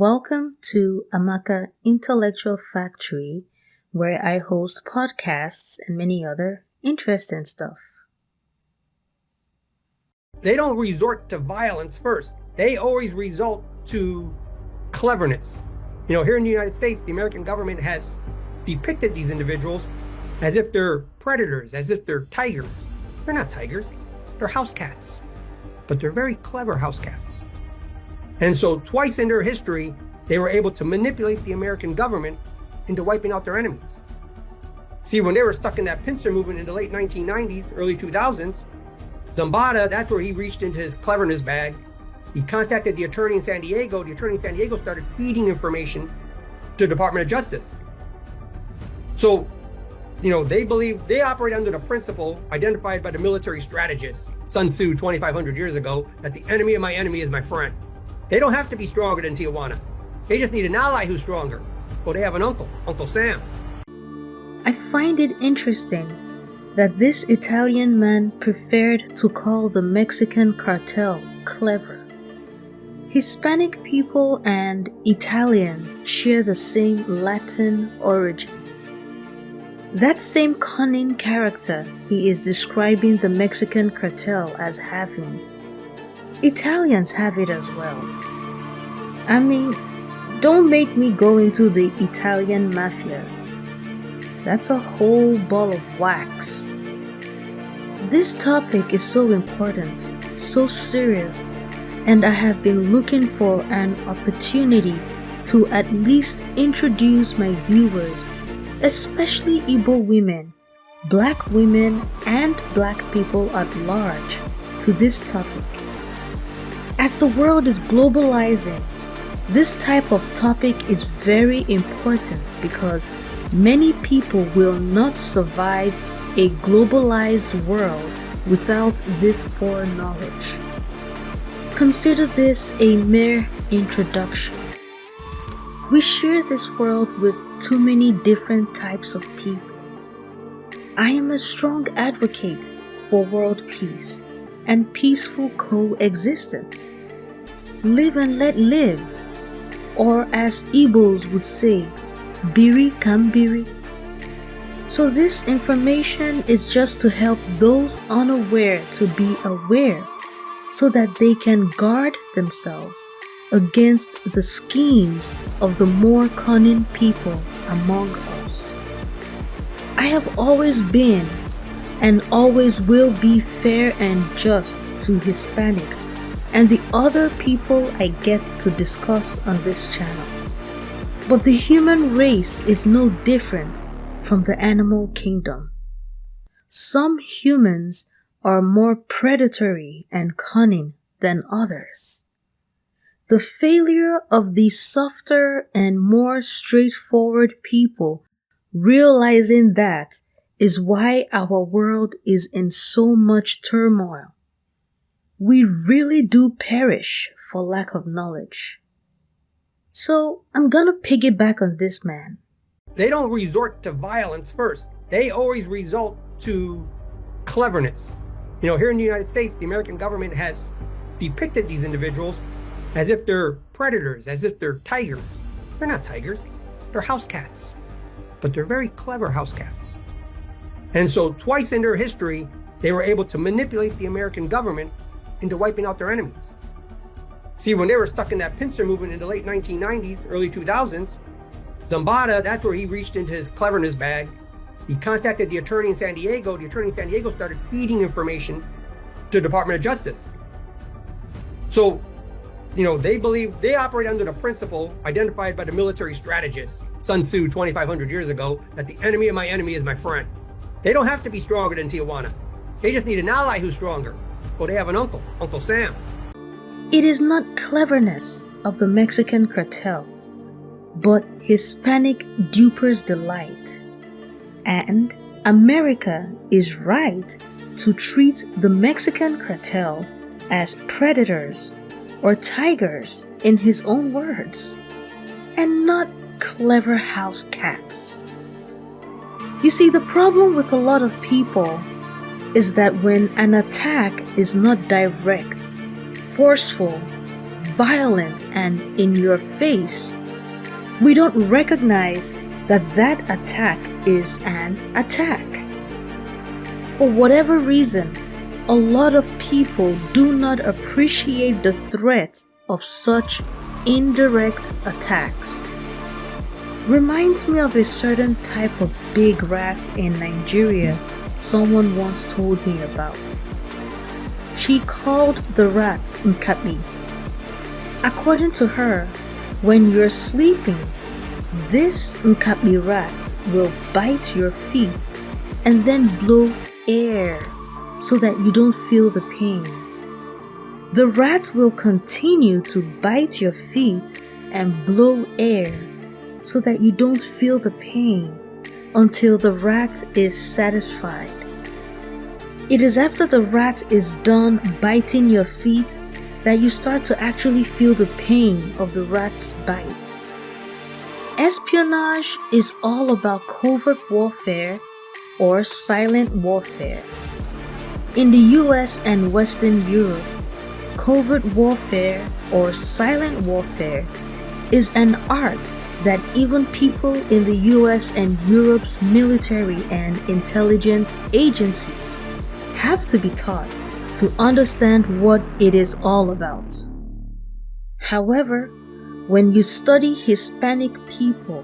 Welcome to Amaka Intellectual Factory, where I host podcasts and many other interesting stuff. They don't resort to violence first. They always resort to cleverness. Here in the United States, the American government has depicted these individuals as if they're predators, as if they're tigers. They're not tigers, they're house cats, but they're very clever house cats. And so twice in their history, they were able to manipulate the American government into wiping out their enemies. See, when they were stuck in that pincer movement in the late 1990s, early 2000s, Zambada, that's where he reached into his cleverness bag. He contacted the attorney in San Diego. The attorney in San Diego started feeding information to the Department of Justice. So, they operate under the principle identified by the military strategist, Sun Tzu, 2,500 years ago, that the enemy of my enemy is my friend. They don't have to be stronger than Tijuana. They just need an ally who's stronger. Well, they have an uncle, Uncle Sam. I find it interesting that this Italian man preferred to call the Mexican cartel clever. Hispanic people and Italians share the same Latin origin. That same cunning character he is describing the Mexican cartel as having, Italians have it as well. I mean, don't make me go into the Italian mafias. That's a whole ball of wax. This topic is so important, so serious, and I have been looking for an opportunity to at least introduce my viewers, especially Igbo women, Black women, and Black people at large, to this topic. As the world is globalizing, this type of topic is very important because many people will not survive a globalized world without this foreknowledge. Consider this a mere introduction. We share this world with too many different types of people. I am a strong advocate for world peace and peaceful coexistence. Live and let live, or as Igbos would say, biri kam biri. So this information is just to help those unaware to be aware, so that they can guard themselves against the schemes of the more cunning people among us. I have always been and always will be fair and just to Hispanics and the other people I get to discuss on this channel. But the human race is no different from the animal kingdom. Some humans are more predatory and cunning than others. The failure of the softer and more straightforward people realizing that is why our world is in so much turmoil. We really do perish for lack of knowledge. So I'm gonna piggyback on this man. They don't resort to violence first. They always resort to cleverness. Here in the United States, the American government has depicted these individuals as if they're predators, as if they're tigers. They're not tigers, they're house cats, but they're very clever house cats. And so twice in their history, they were able to manipulate the American government into wiping out their enemies. See, when they were stuck in that pincer movement in the late 1990s, early 2000s, Zambada, that's where he reached into his cleverness bag. He contacted the attorney in San Diego. The attorney in San Diego started feeding information to the Department of Justice. So, they operate under the principle identified by the military strategist, Sun Tzu, 2,500 years ago, that the enemy of my enemy is my friend. They don't have to be stronger than Tijuana. They just need an ally who's stronger. Well, they have an uncle, Uncle Sam. It is not cleverness of the Mexican cartel, but Hispanic Duper's delight. And America is right to treat the Mexican cartel as predators or tigers in his own words, and not clever house cats. You see, the problem with a lot of people is that when an attack is not direct, forceful, violent and in your face, we don't recognize that that attack is an attack. For whatever reason, a lot of people do not appreciate the threat of such indirect attacks. Reminds me of a certain type of big rat in Nigeria someone once told me about. She called the rat Nkapi. According to her, when you're sleeping, this Nkapi rat will bite your feet and then blow air so that you don't feel the pain. The rat will continue to bite your feet and blow air so that you don't feel the pain until the rat is satisfied. It is after the rat is done biting your feet that you start to actually feel the pain of the rat's bite. Espionage is all about covert warfare or silent warfare. In the US and Western Europe, covert warfare or silent warfare is an art that even people in the US and Europe's military and intelligence agencies have to be taught to understand what it is all about. However, when you study Hispanic people,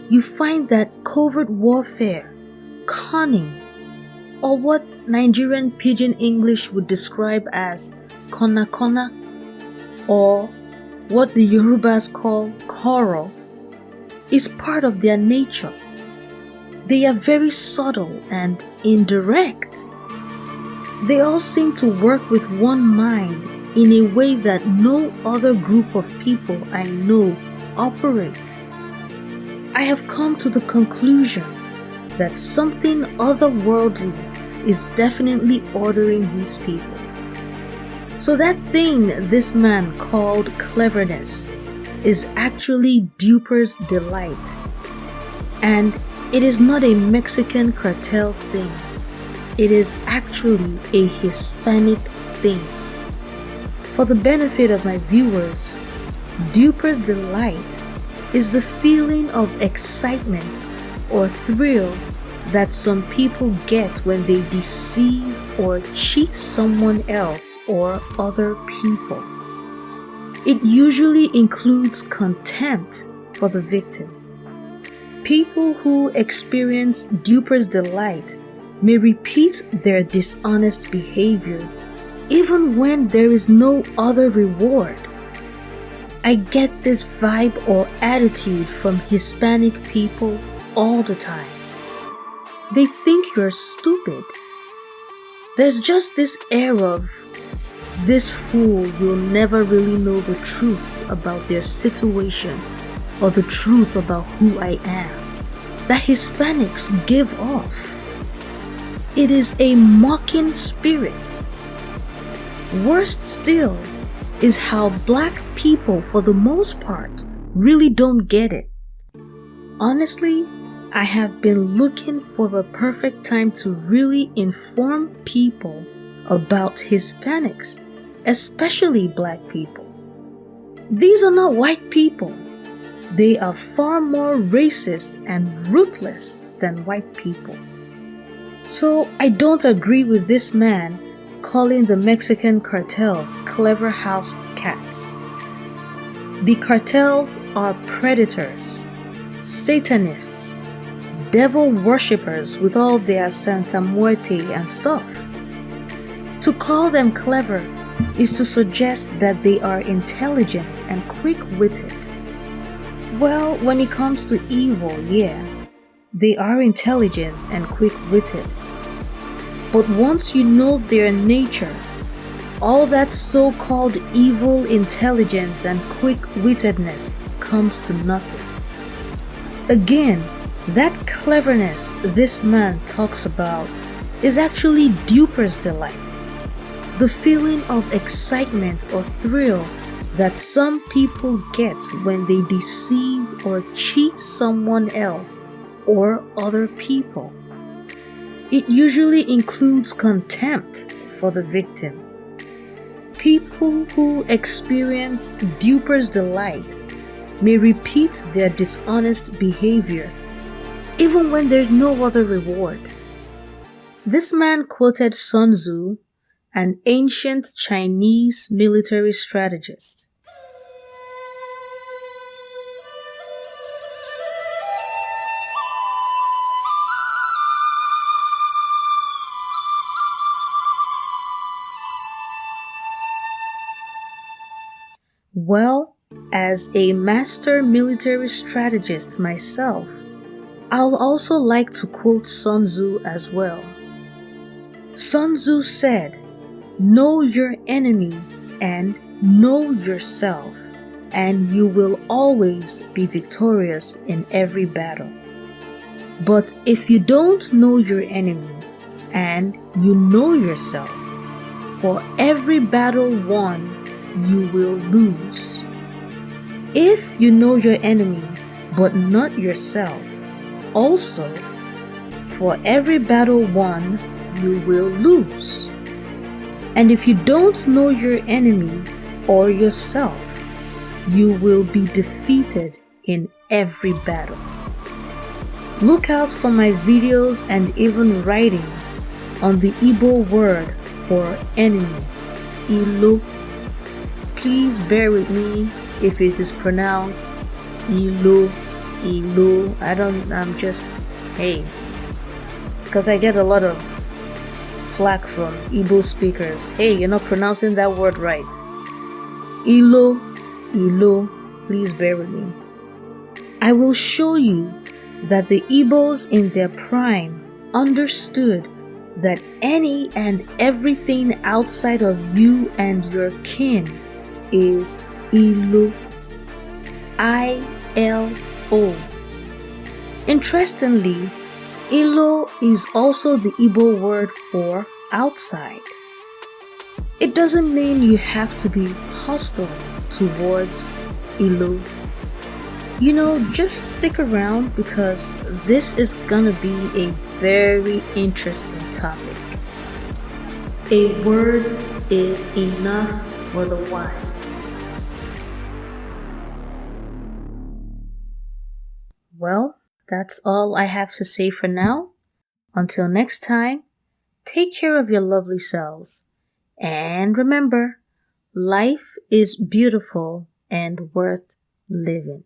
you find that covert warfare, cunning, or what Nigerian Pidgin English would describe as kona kona, or what the Yorubas call koro, is part of their nature. They are very subtle and indirect. They all seem to work with one mind in a way that no other group of people I know operate. I have come to the conclusion that something otherworldly is definitely ordering these people. So that thing this man called cleverness is actually Duper's delight. And it is not a Mexican cartel thing. It is actually a Hispanic thing. For the benefit of my viewers, Duper's delight is the feeling of excitement or thrill that some people get when they deceive or cheat someone else or other people. It usually includes contempt for the victim. People who experience Duper's delight may repeat their dishonest behavior even when there is no other reward. I get this vibe or attitude from Hispanic people all the time. They think you're stupid. There's just this air of, this fool will never really know the truth about their situation or the truth about who I am, that Hispanics give off. It is a mocking spirit. Worst still is how black people, for the most part, really don't get it. Honestly, I have been looking for a perfect time to really inform people about Hispanics, especially black people. These are not white people. They are far more racist and ruthless than white people. So I don't agree with this man calling the Mexican cartels clever house cats. The cartels are predators, Satanists, devil worshippers with all their Santa Muerte and stuff. To call them clever is to suggest that they are intelligent and quick-witted. Well, when it comes to evil, yeah, they are intelligent and quick-witted. But once you know their nature, all that so-called evil intelligence and quick-wittedness comes to nothing. Again, that cleverness this man talks about is actually Duper's delight. The feeling of excitement or thrill that some people get when they deceive or cheat someone else or other people. It usually includes contempt for the victim. people who experience Duper's delight may repeat their dishonest behavior even when there's no other reward. This man quoted Sun Tzu, an ancient Chinese military strategist. Well, as a master military strategist myself, I'll also like to quote Sun Tzu as well. Sun Tzu said, "Know your enemy and know yourself, and you will always be victorious in every battle. But if you don't know your enemy and you know yourself, for every battle won, you will lose. If you know your enemy but not yourself, also, for every battle won, you will lose. And if you don't know your enemy or yourself, you will be defeated in every battle." Look out for my videos and even writings on the Igbo word for enemy, Ilo. Please bear with me if it is pronounced Ilo, Ilo. Hey, because I get a lot of flack from Igbo speakers. Hey, you're not pronouncing that word right. Ilo, Ilo, please bear with me. I will show you that the Igbos in their prime understood that any and everything outside of you and your kin is Ilo. I-L-O. Interestingly, Ilo is also the Igbo word for outside. It doesn't mean you have to be hostile towards Ilo. Just stick around because this is gonna be a very interesting topic. A word is enough for the wise. Well, that's all I have to say for now. Until next time, take care of your lovely selves. And remember, life is beautiful and worth living.